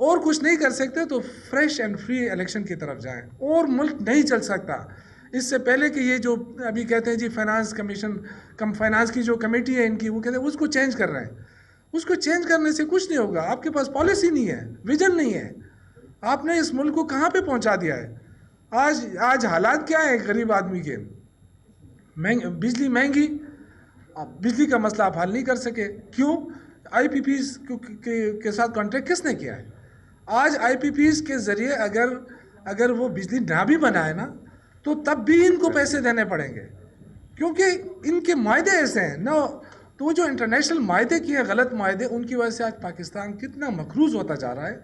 اور کچھ نہیں کر سکتے تو فریش اینڈ فری الیکشن کی طرف جائیں. اور ملک نہیں چل سکتا اس سے پہلے کہ یہ جو ابھی کہتے ہیں جی فائنانس کمیشن فائنانس کی جو کمیٹی ہے ان کی، وہ کہتے ہیں اس کو چینج کر رہے ہیں. اس کو چینج کرنے سے کچھ نہیں ہوگا. آپ کے پاس پالیسی نہیں ہے، ویژن نہیں ہے. آپ نے اس ملک کو کہاں پہ پہنچا دیا ہے. آج حالات کیا ہے غریب آدمی کے؟ بجلی مہنگی، بجلی کا مسئلہ آپ حل نہیں کر سکے. کیوں؟ آئی پی پیز کے ساتھ کانٹریکٹ کس نے کیا ہے؟ آج آئی پی پیز کے ذریعے اگر وہ بجلی نہ بھی بنائے نا تو تب بھی ان کو پیسے دینے پڑیں گے، کیونکہ ان کے معاہدے ایسے ہیں نا. تو وہ جو انٹرنیشنل معاہدے کیے غلط معاہدے، ان کی وجہ سے آج پاکستان کتنا مقروض ہوتا جا رہا ہے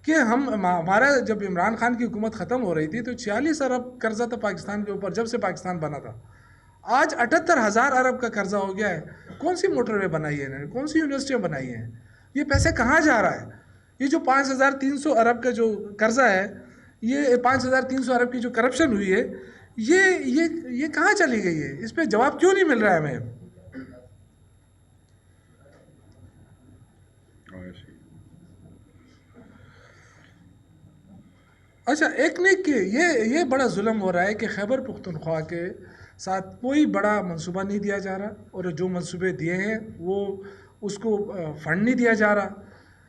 کہ ہمارا جب عمران خان کی حکومت ختم ہو رہی تھی تو 46 ارب قرضہ تھا پاکستان کے اوپر جب سے پاکستان بنا تھا. آج 78,000 ارب کا قرضہ ہو گیا ہے. کون سی موٹر وے بنائی ہے انہوں نے؟ کون سی یونیورسٹیاں بنائی ہیں؟ یہ پیسے کہاں جا رہا ہے؟ یہ جو 5,300 ارب کا جو قرضہ ہے، یہ 5,300 ارب کی جو کرپشن ہوئی ہے، یہ کہاں چلی گئی ہے؟ اس پہ جواب کیوں نہیں مل رہا ہے ہمیں؟ اچھا، ایک نہیں کہ یہ بڑا ظلم ہو رہا ہے کہ خیبر پختونخوا کے ساتھ کوئی بڑا منصوبہ نہیں دیا جا رہا، اور جو منصوبے دیے ہیں وہ اس کو فنڈ نہیں دیا جا رہا.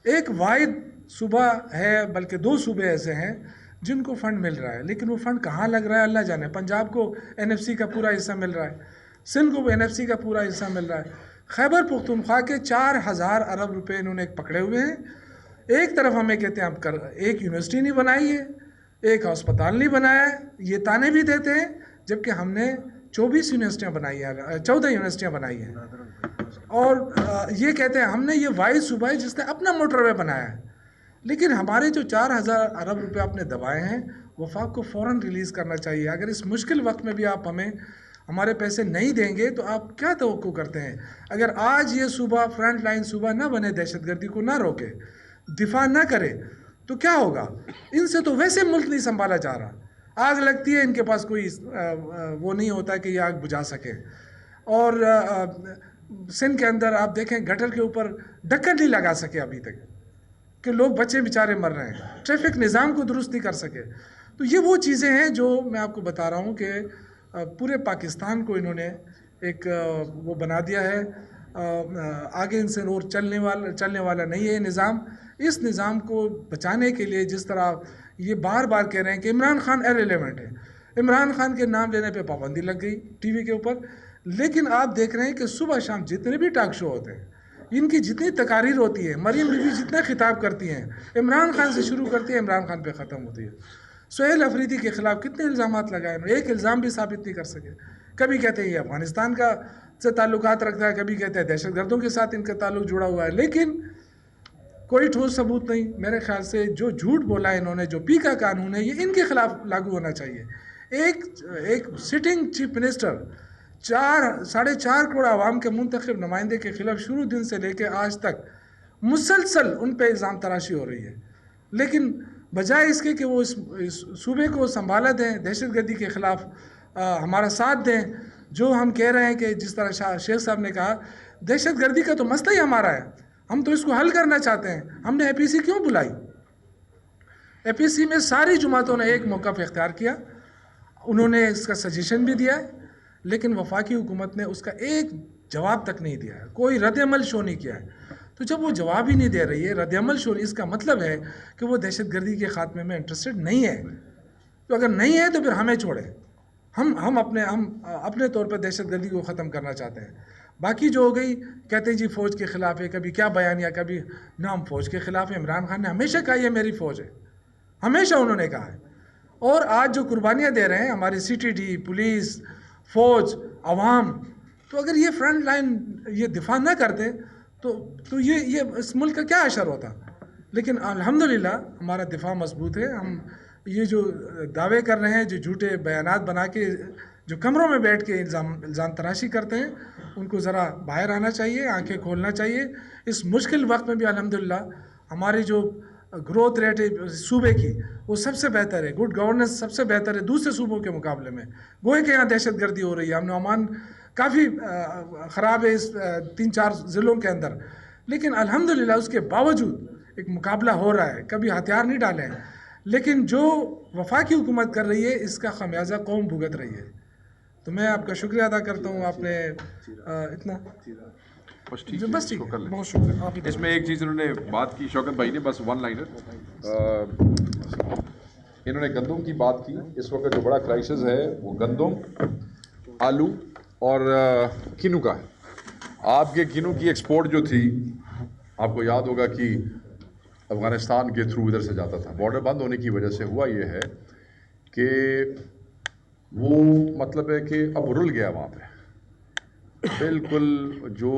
ایک واحد صوبہ ہے، بلکہ 2 صوبے ایسے ہیں جن کو فنڈ مل رہا ہے، لیکن وہ فنڈ کہاں لگ رہا ہے اللہ جانے. پنجاب کو NFC کا پورا حصہ مل رہا ہے، سندھ کو NFC کا پورا حصہ مل رہا ہے. خیبر پختونخوا کے 4,000 ارب روپے انہوں نے پکڑے ہوئے ہیں. ایک طرف ہمیں کہتے ہیں ایک یونیورسٹی نہیں بنائی ہے، ایک ہسپتال نہیں بنایا ہے. یہ تانے بھی دیتے ہیں جبکہ ہم نے 24 یونیورسٹیاں بنائی ہیں، 14 یونیورسٹیاں بنائی ہیں. اور یہ کہتے ہیں ہم نے یہ واحد صوبہ ہے جس نے اپنا موٹر وے بنایا ہے. لیکن ہمارے جو 4,000 ارب روپے آپ نے دبائے ہیں، وفاق کو فوراً ریلیز کرنا چاہیے. اگر اس مشکل وقت میں بھی آپ ہمارے پیسے نہیں دیں گے تو آپ کیا توقع کرتے ہیں؟ اگر آج یہ صوبہ فرنٹ لائن صوبہ نہ بنے، دہشت گردی کو نہ روکے، دفاع نہ کرے، تو کیا ہوگا؟ ان سے تو ویسے ملک نہیں سنبھالا جا رہا. آگ لگتی ہے، ان کے پاس کوئی وہ نہیں ہوتا کہ یہ آگ بجھا سکے. اور سندھ کے اندر آپ دیکھیں گٹر کے اوپر ڈھکن نہیں لگا سکے ابھی تک کہ لوگ بچے بیچارے مر رہے ہیں. ٹریفک نظام کو درست نہیں کر سکے. تو یہ وہ چیزیں ہیں جو میں آپ کو بتا رہا ہوں کہ پورے پاکستان کو انہوں نے ایک وہ بنا دیا ہے. آگے ان سے اور چلنے والا نہیں ہے نظام. اس نظام کو بچانے کے لیے جس طرح یہ بار بار کہہ رہے ہیں کہ عمران خان ایرریلیونٹ ہے، عمران خان کے نام لینے پہ پابندی لگ گئی ٹی وی کے اوپر. لیکن آپ دیکھ رہے ہیں کہ صبح شام جتنے بھی ٹاک شو ہوتے ہیں، ان کی جتنی تقاریر ہوتی ہے، مریم بی بی جتنا خطاب کرتی ہیں، عمران خان سے شروع کرتی ہے، عمران خان پہ ختم ہوتی ہے. سہیل افریدی کے خلاف کتنے الزامات لگائے، ایک الزام بھی ثابت نہیں کر سکے. کبھی کہتے ہیں یہ افغانستان سے تعلقات رکھتا ہے، کبھی کہتے ہیں دہشت گردوں کے ساتھ ان کا تعلق جڑا ہوا ہے. لیکن کوئی ٹھوس ثبوت نہیں. میرے خیال سے جو جھوٹ بولا ہے انہوں نے، جو پی کا قانون ہے، یہ ان کے خلاف لاگو ہونا چاہیے. ایک سٹنگ چیف منسٹر 4.5 کروڑ عوام کے منتخب نمائندے کے خلاف شروع دن سے لے کے آج تک مسلسل ان پہ الزام تراشی ہو رہی ہے. لیکن بجائے اس کے کہ وہ اس صوبے کو سنبھالا دیں، دہشت گردی کے خلاف ہمارا ساتھ دیں. جو ہم کہہ رہے ہیں کہ جس طرح شیخ صاحب نے کہا، دہشت گردی کا تو مسئلہ ہی ہمارا ہے، ہم تو اس کو حل کرنا چاہتے ہیں. ہم نے APC کیوں بلائی؟ APC میں ساری جماعتوں نے ایک موقف اختیار کیا، انہوں نے اس کا سجیشن بھی دیا ہے، لیکن وفاقی حکومت نے اس کا ایک جواب تک نہیں دیا ہے، کوئی رد عمل شو نہیں کیا ہے. تو جب وہ جواب ہی نہیں دے رہی ہے، رد عمل شو نہیں، اس کا مطلب ہے کہ وہ دہشت گردی کے خاتمے میں انٹرسٹڈ نہیں ہے. تو اگر نہیں ہے تو پھر ہمیں چھوڑیں. ہم اپنے طور پہ دہشت گردی کو ختم کرنا چاہتے ہیں. باقی جو ہو گئی، کہتے ہیں جی فوج کے خلاف ہے، کبھی کیا بیانیہ، کبھی نہ ہم فوج کے خلاف ہیں. عمران خان نے ہمیشہ کہا یہ میری فوج ہے، ہمیشہ انہوں نے کہا ہے. اور آج جو قربانیاں دے رہے ہیں ہماری CTD، پولیس، فوج، عوام، تو اگر یہ فرنٹ لائن یہ دفاع نہ کرتے تو یہ اس ملک کا کیا اشر ہوتا. لیکن الحمدللہ ہمارا دفاع مضبوط ہے. ہم یہ جو دعوے کر رہے ہیں، جو جھوٹے بیانات بنا کے جو کمروں میں بیٹھ کے الزام تراشی کرتے ہیں، ان کو ذرا باہر آنا چاہیے، آنکھیں کھولنا چاہیے. اس مشکل وقت میں بھی الحمدللہ ہماری جو گروتھ ریٹ ہے صوبے کی، وہ سب سے بہتر ہے. گڈ گورننس سب سے بہتر ہے دوسرے صوبوں کے مقابلے میں. گوئے کہ یہاں دہشت گردی ہو رہی ہے، امن و امان کافی خراب ہے اس 3-4 ضلعوں کے اندر، لیکن الحمدللہ اس کے باوجود ایک مقابلہ ہو رہا ہے, کبھی ہتھیار نہیں ڈالے ہیں, لیکن جو وفاقی حکومت کر رہی ہے اس کا خمیازہ قوم بھگت رہی ہے. تو میں آپ کا شکریہ ادا کرتا ہوں, آپ نے اتنا بس ٹھیک ہے, بہت شکریہ. اس میں ایک چیز انہوں نے بات کی شوکت بھائی نے, بس ون لائنر, انہوں نے گندم کی بات کی. اس وقت جو بڑا کرائسس ہے وہ گندم, آلو اور کینو کا ہے. آپ کے کینو کی ایکسپورٹ جو تھی, آپ کو یاد ہوگا کہ افغانستان کے تھرو ادھر سے جاتا تھا. بارڈر بند ہونے کی وجہ سے ہوا یہ ہے کہ وہ مطلب ہے کہ اب رل گیا وہاں پہ بالکل. جو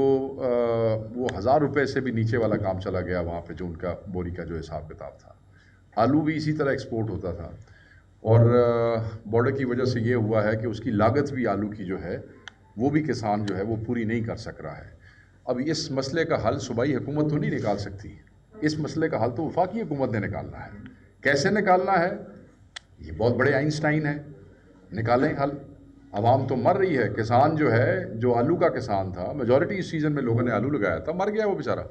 وہ 1000 روپے سے بھی نیچے والا کام چلا گیا وہاں پہ, جو ان کا بوری کا جو حساب کتاب تھا. آلو بھی اسی طرح ایکسپورٹ ہوتا تھا, اور بارڈر کی وجہ سے یہ ہوا ہے کہ اس کی لاگت بھی آلو کی جو ہے وہ بھی کسان جو ہے وہ پوری نہیں کر سک رہا ہے. اب اس مسئلے کا حل صوبائی حکومت تو نہیں نکال سکتی, اس مسئلے کا حل تو وفاقی حکومت نے نکالنا ہے. کیسے نکالنا ہے؟ یہ بہت بڑے آئنسٹائن ہیں, نکالیں حل. عوام تو مر رہی ہے. کسان جو ہے, جو آلو کا کسان تھا, میجورٹی اس سیزن میں لوگوں نے آلو لگایا تھا, مر گیا وہ بیچارہ.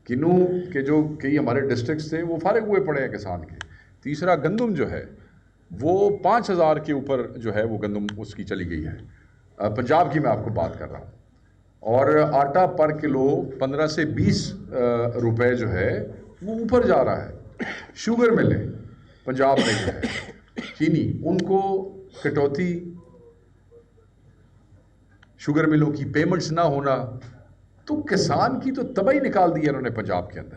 کنو کے جو کئی ہمارے ڈسٹرکٹس تھے وہ فارغ ہوئے پڑے ہیں کسان کے. تیسرا گندم جو ہے وہ 5000 کے اوپر جو ہے وہ گندم اس کی چلی گئی ہے. پنجاب کی میں آپ کو بات کر رہا ہوں. اور آٹا پر کلو 15 سے 20 روپے جو ہے وہ اوپر جا رہا ہے. شوگر ملیں پنجاب میں جو ہے چینی, ان کو کٹوتی, شوگر ملوں کی پیمنٹس نہ ہونا, تو کسان کی تو تباہی نکال دی ہے انہوں نے پنجاب کے اندر.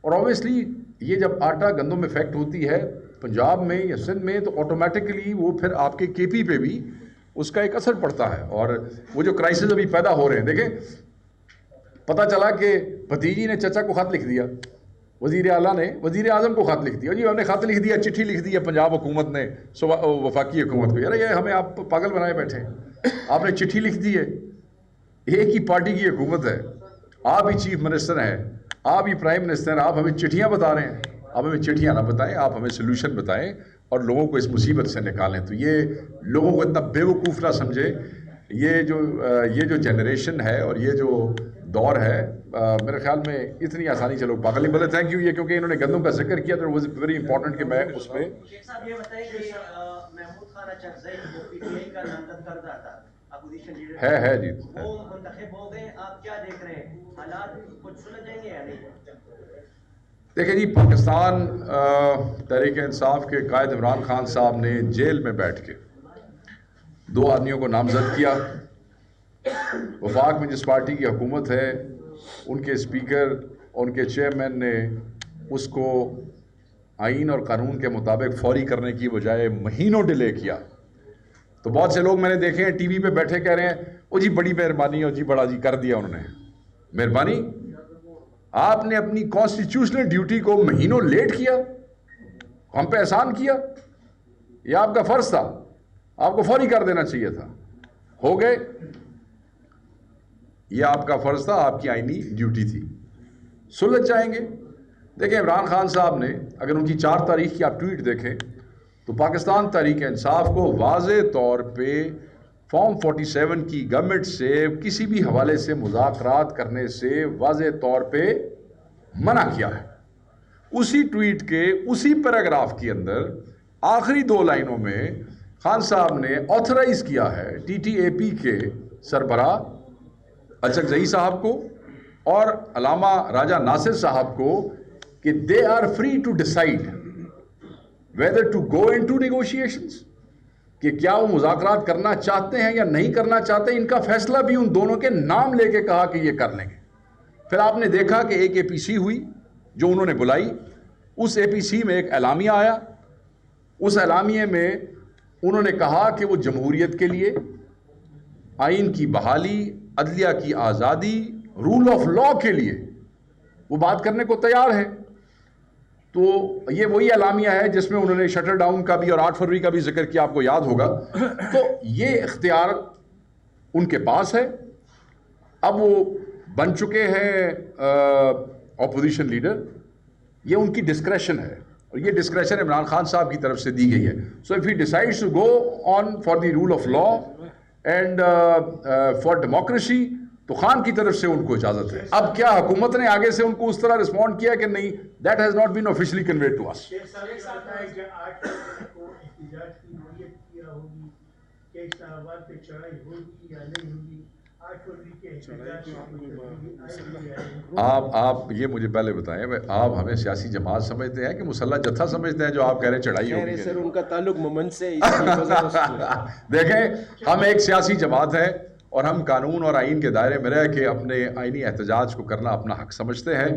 اور اوبیسلی یہ جب آٹا گندم میں افیکٹ ہوتی ہے پنجاب میں یا سندھ میں, تو آٹومیٹکلی وہ پھر آپ کے کے پی پہ بھی اس کا ایک اثر پڑتا ہے. اور وہ جو کرائسس ابھی پیدا ہو رہے ہیں, دیکھیں پتہ چلا کہ بھتیجی نے چچا کو خط لکھ دیا, وزیر اعلیٰ نے وزیر اعظم کو خط لکھ دیا, جی ہم نے خط لکھ دیا, چٹھی لکھ دی ہے پنجاب حکومت نے وفاقی حکومت کو. یار یہ ہمیں آپ پاگل بنائے بیٹھے ہیں, آپ نے چٹھی لکھ دی ہے, ایک ہی پارٹی کی حکومت ہے, آپ ہی چیف منسٹر ہیں, آپ ہی پرائم منسٹر ہیں, آپ ہمیں چٹھیاں بتا رہے ہیں. آپ ہمیں چٹھیاں نہ بتائیں, آپ ہمیں سلوشن بتائیں اور لوگوں کو اس مصیبت سے نکالیں. تو یہ لوگوں کو اتنا بیوقوف نہ سمجھے. یہ جو جنریشن ہے اور یہ جو دور ہے, میرے خیال میں اتنی آسانی سے لوگ پاگل نہیں بولے. Thank you. یہ کیونکہ انہوں نے گندم کا ذکر کیا تو واز ویری امپورٹنٹ کہ میں اس میں یہ بتائیں کہ محمود خان اچکزئی جو پی ٹی آئی کا نامزد کردہ تھا, اپوزیشن لیڈر ہے جی, وہ منتخب ہو گئے. آپ کیا دیکھ رہے ہیں, حالات کچھ سلجھ جائیں گے یا نہیں؟ دیکھیں جی, پاکستان تحریک انصاف کے قائد عمران خان صاحب نے جیل میں بیٹھ کے 2 آدمیوں کو نامزد کیا. وفاق میں جس پارٹی کی حکومت ہے ان کے اسپیکر اور ان کے چیئرمین نے اس کو آئین اور قانون کے مطابق فوری کرنے کی بجائے مہینوں ڈیلے کیا. تو بہت سے لوگ میں نے دیکھے ہیں ٹی وی پہ بیٹھے کہہ رہے ہیں او جی بڑی مہربانی, اور جی بڑا جی کر دیا انہوں نے. مہربانی, آپ نے اپنی کانسٹیٹیوشنل ڈیوٹی کو مہینوں لیٹ کیا, ہم پہ احسان کیا. یہ آپ کا فرض تھا, آپ کو فوری کر دینا چاہیے تھا. ہو گئے, یہ آپ کا فرض تھا, آپ کی آئینی ڈیوٹی تھی. سلجھ جائیں گے. دیکھیں عمران خان صاحب نے, اگر ان کی 4 تاریخ کی آپ ٹویٹ دیکھیں تو پاکستان تحریک انصاف کو واضح طور پہ فارم 47 کی گورنمنٹ سے کسی بھی حوالے سے مذاکرات کرنے سے واضح طور پہ منع کیا ہے. اسی ٹویٹ کے اسی پیراگراف کے اندر آخری 2 لائنوں میں خان صاحب نے آتھرائز کیا ہے ٹی ٹی اے پی کے سربراہ اچکزئی صاحب کو اور علامہ راجہ ناصر صاحب کو کہ they are free to decide whether to go into negotiations, کہ کیا وہ مذاکرات کرنا چاہتے ہیں یا نہیں کرنا چاہتے. ان کا فیصلہ بھی ان دونوں کے نام لے کے کہا کہ یہ کر لیں گے. پھر آپ نے دیکھا کہ ایک اے پی سی ہوئی جو انہوں نے بلائی. اس اے پی سی میں ایک اعلامیہ آیا. اس اعلامیے میں انہوں نے کہا کہ وہ جمہوریت کے لیے, آئین کی بحالی, عدلیہ کی آزادی, رول آف لا کے لیے وہ بات کرنے کو تیار ہے. تو یہ وہی اعلامیہ ہے جس میں انہوں نے شٹر ڈاؤن کا بھی اور 8 فروری کا بھی ذکر کیا, آپ کو یاد ہوگا. تو یہ اختیار ان کے پاس ہے. اب وہ بن چکے ہیں اپوزیشن لیڈر, یہ ان کی ڈسکریشن ہے, اور یہ ڈسکریشن عمران خان صاحب کی طرف سے دی گئی ہے. So if he decides to go on for the rule of law and for democracy, تو خان کی طرف سے ان کو اجازت ہے. اب کیا حکومت نے آگے سے ان کو اس طرح رسپونڈ کیا کہ نہیں, that has not been officially conveyed to us. Sheikh صاحب ایک بات ہے کہ 8 فروری کو احتجاج کی نوعیت کیا ہوگی کہ اسلام آباد پہ چڑھائی ہوگی یا نہیں ہوگی. 8 فروری کے احتجاج آپ یہ مجھے پہلے بتائیں, آپ ہمیں سیاسی جماعت سمجھتے ہیں کہ مسلح جتھا سمجھتے ہیں جو آپ کہہ رہے ہیں چڑھائی ہوگی؟ سر ان کا تعلق ممن سے دیکھیں ہم ایک سیاسی جماعت ہے اور ہم قانون اور آئین کے دائرے میں رہ کے اپنے آئینی احتجاج کو کرنا اپنا حق سمجھتے ہیں.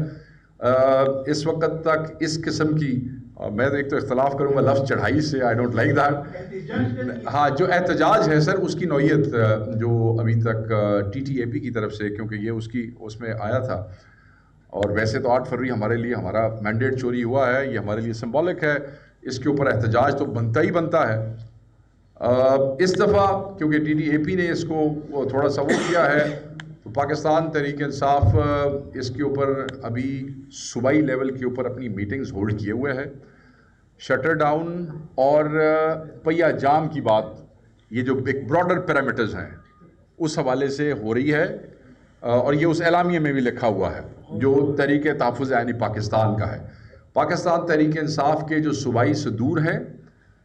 اس وقت تک اس قسم کی میں ایک تو اختلاف کروں گا لفظ چڑھائی سے, آئی ڈونٹ لائک دیٹ. ہاں جو احتجاج ہے سر اس کی نوعیت جو ابھی تک ٹی ٹی اے پی کی طرف سے, کیونکہ یہ اس میں آیا تھا, اور ویسے تو 8 فروری ہمارے لیے ہمارا مینڈیٹ چوری ہوا ہے, یہ ہمارے لیے سمبولک ہے, اس کے اوپر احتجاج تو بنتا ہی بنتا ہے. اس دفعہ کیونکہ ٹی ٹی اے پی نے اس کو تھوڑا سا وہ کیا ہے, تو پاکستان تحریک انصاف اس کے اوپر ابھی صوبائی لیول کے اوپر اپنی میٹنگز ہولڈ کیے ہوئے ہے. شٹر ڈاؤن اور پہیا جام کی بات, یہ جو ایک براڈر پیرامیٹرز ہیں اس حوالے سے ہو رہی ہے, اور یہ اس اعلامیے میں بھی لکھا ہوا ہے جو تحریک تحفظ یعنی پاکستان کا ہے. پاکستان تحریک انصاف کے جو صوبائی صدور ہیں,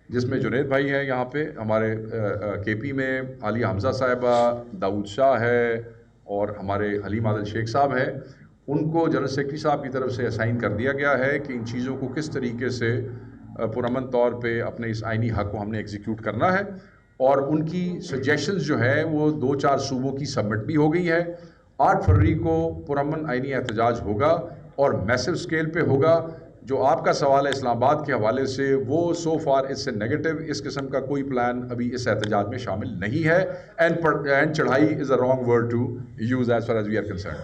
جس میں جنید بھائی ہیں یہاں پہ ہمارے کے پی میں, عالیہ حمزہ صاحبہ, داؤد شاہ ہے, اور ہمارے حلیم عادل شیخ صاحب ہیں, ان کو جنرل سیکرٹری صاحب کی طرف سے اسائن کر دیا گیا ہے کہ ان چیزوں کو کس طریقے سے پرامن طور پہ اپنے اس آئینی حق کو ہم نے ایگزیکیوٹ کرنا ہے. اور ان کی سجیشنز جو ہے وہ 2-4 صوبوں کی سبمٹ بھی ہو گئی ہے. 8 فروری کو پرامن آئینی احتجاج ہوگا اور میسو اسکیل پہ ہوگا. جو آپ کا سوال ہے اسلام آباد کے حوالے سے, وہ سو فار اس سے نیگیٹو, اس قسم کا کوئی پلان ابھی اس احتجاج میں شامل نہیں ہے. اینڈ چڑھائی is a wrong word to use as far as we are concerned.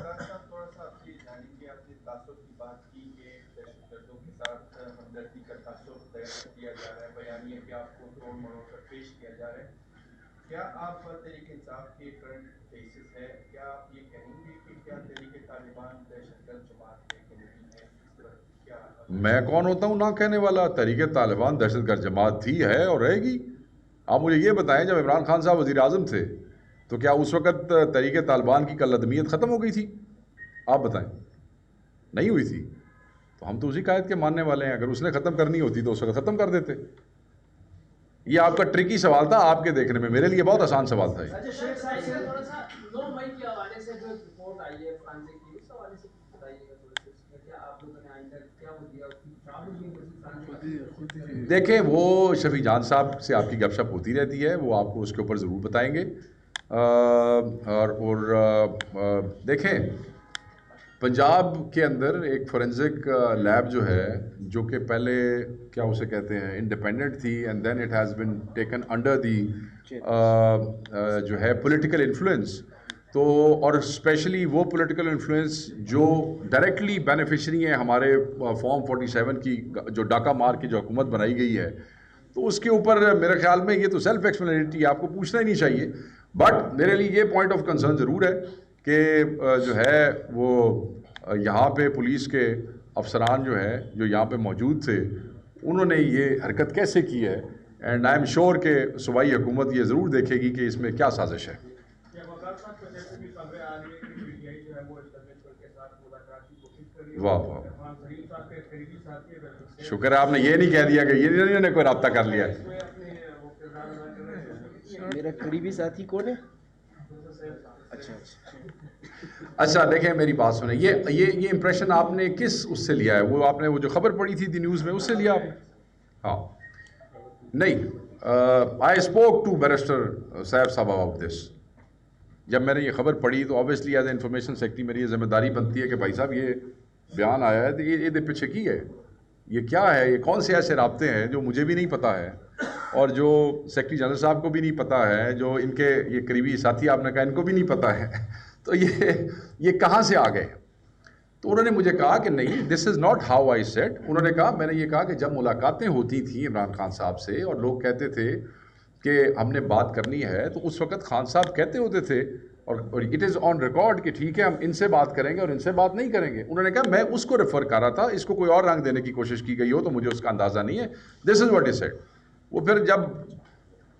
کیا آپ تحریک انصاف کے کرنٹ کیسز ہے, کیا آپ یہ کہیں گے کہ کیا تحریک طالبان دہشت گرد جماعت ہے؟ میں کون ہوتا ہوں نہ کہنے والا؟ تحریک طالبان دہشت گرد جماعت تھی, ہے اور رہے گی. آپ مجھے یہ بتائیں, جب عمران خان صاحب وزیر اعظم تھے تو کیا اس وقت تحریک طالبان کی کالعدمیت ختم ہو گئی تھی؟ آپ بتائیں. نہیں ہوئی تھی. تو ہم تو اسی قائد کے ماننے والے ہیں. اگر اس نے ختم کرنی ہوتی تو اس وقت ختم کر دیتے. یہ آپ کا ٹرکی سوال تھا, آپ کے دیکھنے میں, میرے لیے بہت آسان سوال تھا. دیکھیں وہ شفیع جان صاحب سے آپ کی گپ شپ ہوتی رہتی ہے, وہ آپ کو اس کے اوپر ضرور بتائیں گے. اور دیکھیں پنجاب کے اندر ایک فورینزک لیب جو ہے, جو کہ پہلے کیا اسے کہتے ہیں انڈیپینڈنٹ تھی, and then it has been taken under the جو ہے پولیٹیکل انفلوئنس. تو اور اسپیشلی وہ پولیٹیکل انفلوئنس جو ڈائریکٹلی بینیفیشری ہیں ہمارے فارم 47 کی, جو ڈاکہ مار کی جو حکومت بنائی گئی ہے, تو اس کے اوپر میرے خیال میں یہ تو سیلف ایکسپلینیٹری, آپ کو پوچھنا ہی نہیں چاہیے. بٹ میرے لیے یہ پوائنٹ آف کنسرن ضرور ہے کہ جو ہے وہ یہاں پہ پولیس کے افسران جو ہیں جو یہاں پہ موجود تھے, انہوں نے یہ حرکت کیسے کی ہے. اینڈ آئی ایم شیور کہ صوبائی حکومت یہ ضرور دیکھے گی کہ اس میں کیا سازش ہے. واہ واہ, شکر ہے آپ نے یہ نہیں کہہ دیا کہ یہ انہوں نے کوئی رابطہ کر لیا. میرا قریبی ساتھی کون ہے؟ اچھا دیکھیں میری بات سنیں, یہ امپریشن آپ نے کس اس سے لیا ہے؟ وہ آپ نے وہ جو خبر پڑھی تھی دی نیوز میں, اس سے لیا آپ نے؟ ہاں نہیں, آئی اسپوک ٹو بیرسٹر صاحب صاحب اباؤٹ دس. جب میں نے یہ خبر پڑھی تو obviously as a information secretary میری یہ ذمہ داری بنتی ہے کہ بھائی صاحب یہ بیان آیا ہے تو یہ پیچھے کی ہے, یہ کیا ہے, یہ کون سے ایسے رابطے ہیں جو مجھے بھی نہیں پتہ ہے اور جو سیکرٹری جنرل صاحب کو بھی نہیں پتہ ہے, جو ان کے یہ قریبی ساتھی آپ نے کہا ان کو بھی نہیں پتہ ہے, تو یہ کہاں سے آ گئے؟ تو انہوں نے مجھے کہا کہ نہیں, this is not how I said. انہوں نے کہا, میں نے یہ کہا کہ جب ملاقاتیں ہوتی تھیں عمران خان صاحب سے اور لوگ کہتے تھے کہ ہم نے بات کرنی ہے, تو اس وقت خان صاحب کہتے ہوتے تھے اور اٹ از آن ریکارڈ کہ ٹھیک ہے ہم ان سے بات کریں گے اور ان سے بات نہیں کریں گے. انہوں نے کہا میں اس کو ریفر کر رہا تھا, اس کو کوئی اور رنگ دینے کی کوشش کی گئی ہو تو مجھے اس کا اندازہ نہیں ہے. دس از واٹ از سیڈ. وہ پھر جب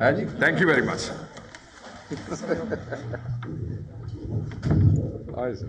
ਹੈ ਜੀ, ਥੈਂਕ ਯੂ ਵੈਰੀ ਮਚ। ਆਏ ਸਰ।